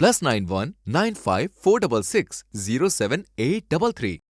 +919546607833।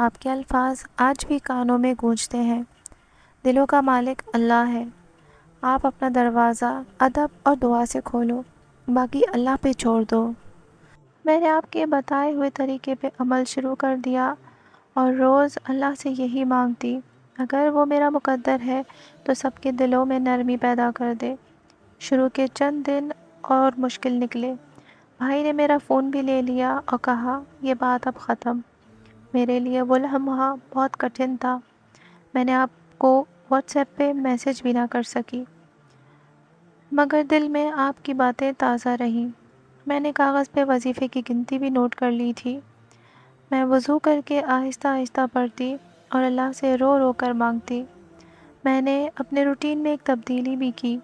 آپ کے الفاظ آج بھی کانوں میں گونجتے ہیں۔ دلوں کا مالک اللہ ہے۔ آپ اپنا دروازہ ادب اور دعا سے کھولو، باقی اللہ پہ چھوڑ دو۔ میں نے آپ کے بتائے ہوئے طریقے پہ عمل شروع کر دیا اور روز اللہ سے یہی مانگتی، اگر وہ میرا مقدر ہے تو سب کے دلوں میں نرمی پیدا کر دے۔ شروع کے چند دن اور مشکل نکلے۔ بھائی نے میرا فون بھی لے لیا اور کہا یہ بات اب ختم۔ میرے لیے وہ لمحہ بہت کٹھن تھا۔ میں نے آپ کو واٹس ایپ پہ میسج بھی نہ کر سکی، مگر دل میں آپ کی باتیں تازہ رہیں۔ میں نے کاغذ پہ وظیفے کی گنتی بھی نوٹ کر لی تھی۔ میں وضو کر کے آہستہ آہستہ پڑھتی اور اللہ سے رو رو کر مانگتی۔ میں نے اپنے روٹین میں ایک تبدیلی بھی کی۔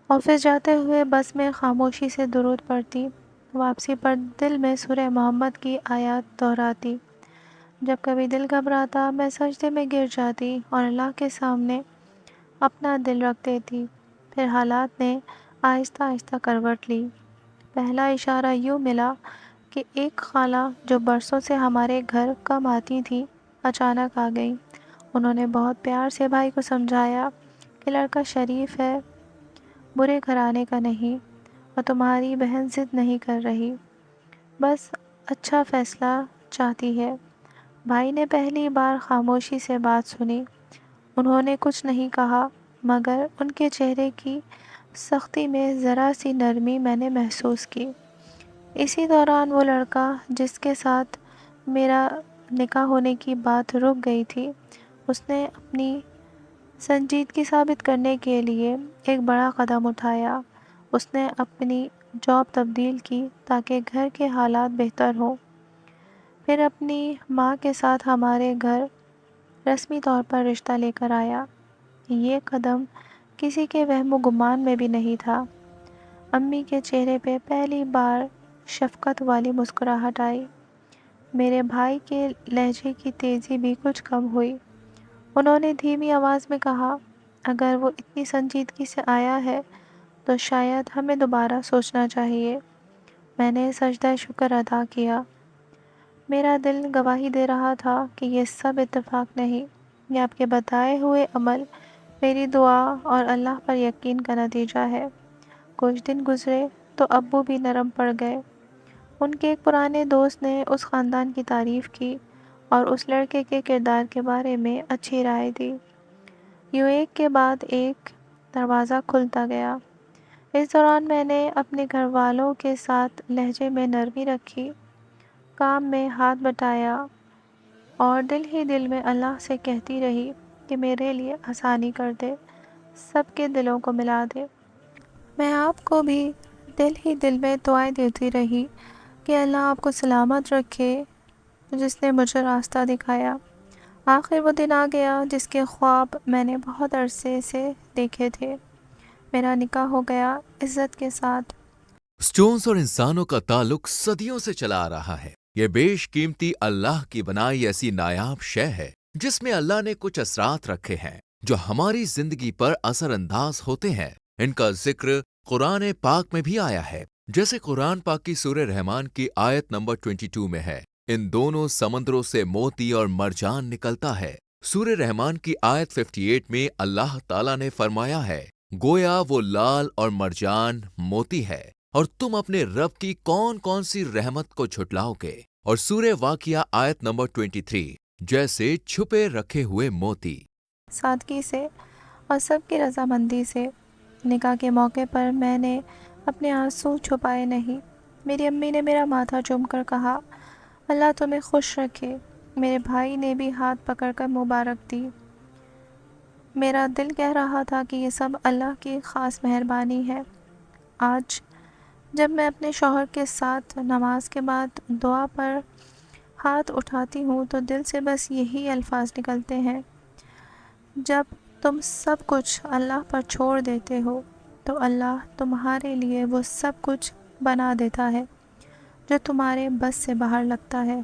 آفس جاتے ہوئے بس میں خاموشی سے درود پڑھتی، واپسی پر دل میں سورہ محمد کی آیات دہراتی۔ جب کبھی دل گھبراتا میں سجدے میں گر جاتی اور اللہ کے سامنے اپنا دل رکھ دیتی۔ پھر حالات نے آہستہ آہستہ کروٹ لی۔ پہلا اشارہ یوں ملا کہ ایک خالہ جو برسوں سے ہمارے گھر کم آتی تھی اچانک آ گئی۔ انہوں نے بہت پیار سے بھائی کو سمجھایا کہ لڑکا شریف ہے، برے گھرانے کا نہیں، اور تمہاری بہن ضد نہیں کر رہی، بس اچھا فیصلہ چاہتی ہے۔ بھائی نے پہلی بار خاموشی سے بات سنی۔ انہوں نے کچھ نہیں کہا، مگر ان کے چہرے کی سختی میں ذرا سی نرمی میں نے محسوس کی۔ اسی دوران وہ لڑکا جس کے ساتھ میرا نکاح ہونے کی بات رک گئی تھی، اس نے اپنی سنجیدگی ثابت کرنے کے لیے ایک بڑا قدم اٹھایا۔ اس نے اپنی جاب تبدیل کی تاکہ گھر کے حالات بہتر ہوں۔ پھر اپنی ماں کے ساتھ ہمارے گھر رسمی طور پر رشتہ لے کر آیا۔ یہ قدم کسی کے وہم و گمان میں بھی نہیں تھا۔ امی کے چہرے پہ پہلی بار شفقت والی مسکراہٹ آئی۔ میرے بھائی کے لہجے کی تیزی بھی کچھ کم ہوئی۔ انہوں نے دھیمی آواز میں کہا، اگر وہ اتنی سنجیدگی سے آیا ہے تو شاید ہمیں دوبارہ سوچنا چاہیے۔ میں نے سجدہ شکر ادا کیا۔ میرا دل گواہی دے رہا تھا کہ یہ سب اتفاق نہیں، یہ آپ کے بتائے ہوئے عمل، میری دعا اور اللہ پر یقین کا نتیجہ ہے۔ کچھ دن گزرے تو ابو بھی نرم پڑ گئے۔ ان کے ایک پرانے دوست نے اس خاندان کی تعریف کی اور اس لڑکے کے کردار کے بارے میں اچھی رائے دی۔ یوں ایک کے بعد ایک دروازہ کھلتا گیا۔ اس دوران میں نے اپنے گھر والوں کے ساتھ لہجے میں نرمی رکھی، کام میں ہاتھ بٹایا اور دل ہی دل میں اللہ سے کہتی رہی کہ میرے لیے آسانی کر دے، سب کے دلوں کو ملا دے۔ میں آپ کو بھی دل ہی دل میں دعائیں دیتی رہی کہ اللہ آپ کو سلامت رکھے، جس نے مجھے راستہ دکھایا۔ آخر وہ دن آ گیا جس کے خواب میں نے بہت عرصے سے دیکھے تھے۔ میرا نکاح ہو گیا عزت کے ساتھ۔ سٹونز اور انسانوں کا تعلق صدیوں سے چلا آ رہا ہے۔ یہ بیش قیمتی اللہ کی بنائی ایسی نایاب شے ہے جس میں اللہ نے کچھ اثرات رکھے ہیں جو ہماری زندگی پر اثر انداز ہوتے ہیں۔ ان کا ذکر قرآن پاک میں بھی آیا ہے، جیسے قرآن پاک کی سورہ رحمان کی آیت نمبر 22 میں ہے، ان دونوں سمندروں سے موتی اور مرجان نکلتا ہے۔ سورہ رحمان کی آیت 58 میں اللہ تعالیٰ نے فرمایا ہے، گویا وہ لال اور مرجان موتی ہے، اور تم اپنے رب کی کون کون سی رحمت کو جھٹلاؤ گے۔ اور سورہ واقعہ آیت نمبر 23، جیسے چھپے رکھے ہوئے موتی۔ سادگی سے اور سب کی رضامندی سے نکاح کے موقع پر میں نے اپنے آنسو چھپائے نہیں۔ میری امی نے میرا ماتھا چوم کر کہا، اللہ تمہیں خوش رکھے۔ میرے بھائی نے بھی ہاتھ پکڑ کر مبارک دی۔ میرا دل کہہ رہا تھا کہ یہ سب اللہ کی خاص مہربانی ہے۔ آج جب میں اپنے شوہر کے ساتھ نماز کے بعد دعا پر ہاتھ اٹھاتی ہوں تو دل سے بس یہی الفاظ نکلتے ہیں، جب تم سب کچھ اللہ پر چھوڑ دیتے ہو تو اللہ تمہارے لیے وہ سب کچھ بنا دیتا ہے جو تمہارے بس سے باہر لگتا ہے۔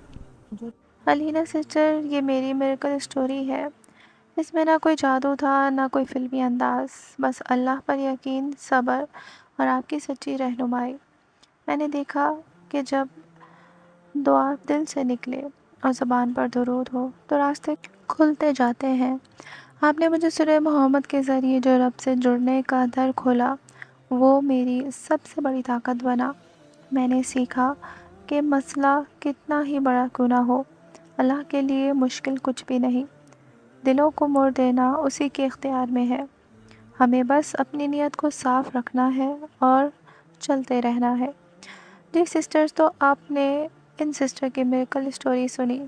علینا سسٹر، یہ میری میریکل سٹوری ہے۔ اس میں نہ کوئی جادو تھا، نہ کوئی فلمی انداز، بس اللہ پر یقین، صبر اور آپ کی سچی رہنمائی۔ میں نے دیکھا کہ جب دعا دل سے نکلے اور زبان پر درود ہو تو راستے کھلتے جاتے ہیں۔ آپ نے مجھے سورہ محمد کے ذریعے جو رب سے جڑنے کا در کھولا وہ میری سب سے بڑی طاقت بنا۔ میں نے سیکھا کہ مسئلہ کتنا ہی بڑا کیوں نہ ہو، اللہ کے لیے مشکل کچھ بھی نہیں۔ دلوں کو موڑ دینا اسی کے اختیار میں ہے، ہمیں بس اپنی نیت کو صاف رکھنا ہے اور چلتے رہنا ہے۔ جی سسٹرز، تو آپ نے ان سسٹر کی میریکل اسٹوری سنی۔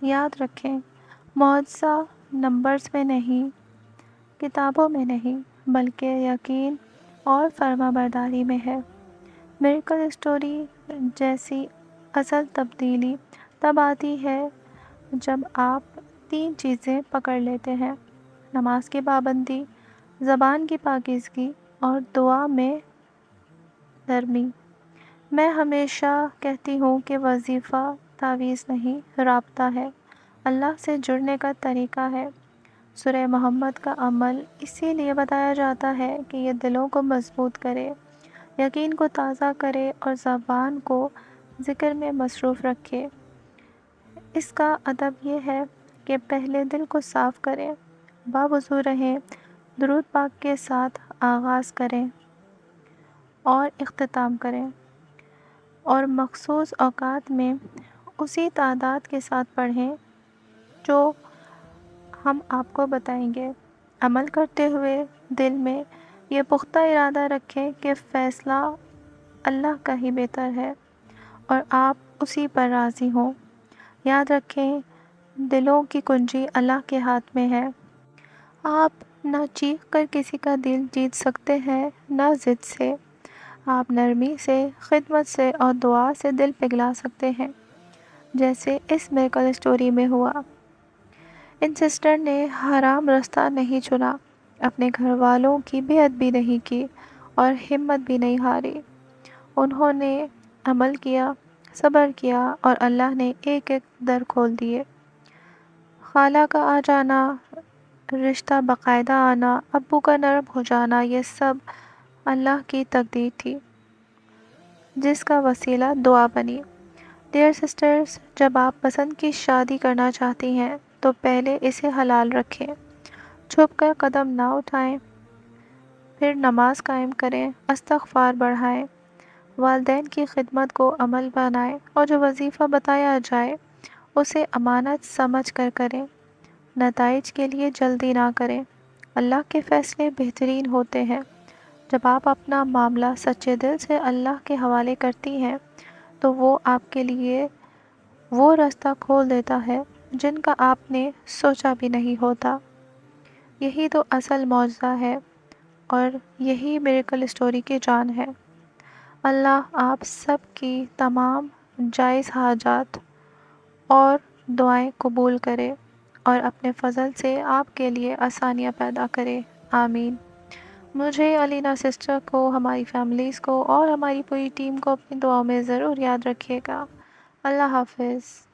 یاد رکھیں، معجزہ نمبرز میں نہیں، کتابوں میں نہیں، بلکہ یقین اور فرما برداری میں ہے۔ میریکل اسٹوری جیسی اصل تبدیلی تب آتی ہے جب آپ 3 چیزیں پکڑ لیتے ہیں: نماز کی پابندی، زبان کی پاکیزگی اور دعا میں نرمی۔ میں ہمیشہ کہتی ہوں کہ وظیفہ تعویذ نہیں، رابطہ ہے، اللہ سے جڑنے کا طریقہ ہے۔ سورہ محمد کا عمل اسی لیے بتایا جاتا ہے کہ یہ دلوں کو مضبوط کرے، یقین کو تازہ کرے اور زبان کو ذکر میں مصروف رکھے۔ اس کا ادب یہ ہے کہ پہلے دل کو صاف کریں، باوضو رہیں، درود پاک کے ساتھ آغاز کریں اور اختتام کریں، اور مخصوص اوقات میں اسی تعداد کے ساتھ پڑھیں جو ہم آپ کو بتائیں گے۔ عمل کرتے ہوئے دل میں یہ پختہ ارادہ رکھیں کہ فیصلہ اللہ کا ہی بہتر ہے اور آپ اسی پر راضی ہوں۔ یاد رکھیں، دلوں کی کنجی اللہ کے ہاتھ میں ہے۔ آپ نہ چیخ کر کسی کا دل جیت سکتے ہیں، نہ ضد سے۔ آپ نرمی سے، خدمت سے اور دعا سے دل پگھلا سکتے ہیں، جیسے اس میریکل اسٹوری میں ہوا۔ ان سسٹر نے حرام راستہ نہیں چنا، اپنے گھر والوں کی بے ادبی نہیں کی اور ہمت بھی نہیں ہاری۔ انہوں نے عمل کیا، صبر کیا اور اللہ نے ایک ایک در کھول دیے۔ خالہ کا آ جانا، رشتہ باقاعدہ آنا، ابو کا نرم ہو جانا، یہ سب اللہ کی تقدیر تھی جس کا وسیلہ دعا بنی۔ ڈیئر سسٹرز، جب آپ پسند کی شادی کرنا چاہتی ہیں تو پہلے اسے حلال رکھیں، چھپ کر قدم نہ اٹھائیں، پھر نماز قائم کریں، استغفار بڑھائیں، والدین کی خدمت کو عمل بنائیں اور جو وظیفہ بتایا جائے اسے امانت سمجھ کر کریں۔ نتائج کے لیے جلدی نہ کریں، اللہ کے فیصلے بہترین ہوتے ہیں۔ جب آپ اپنا معاملہ سچے دل سے اللہ کے حوالے کرتی ہیں تو وہ آپ کے لیے وہ راستہ کھول دیتا ہے جن کا آپ نے سوچا بھی نہیں ہوتا۔ یہی تو اصل معجزہ ہے اور یہی میریکل اسٹوری کی جان ہے۔ اللہ آپ سب کی تمام جائز حاجات اور دعائیں قبول کرے اور اپنے فضل سے آپ کے لیے آسانیاں پیدا کرے، آمین۔ مجھے، علینا سسٹر کو، ہماری فیملیز کو اور ہماری پوری ٹیم کو اپنی دعاؤں میں ضرور یاد رکھیے گا۔ اللہ حافظ۔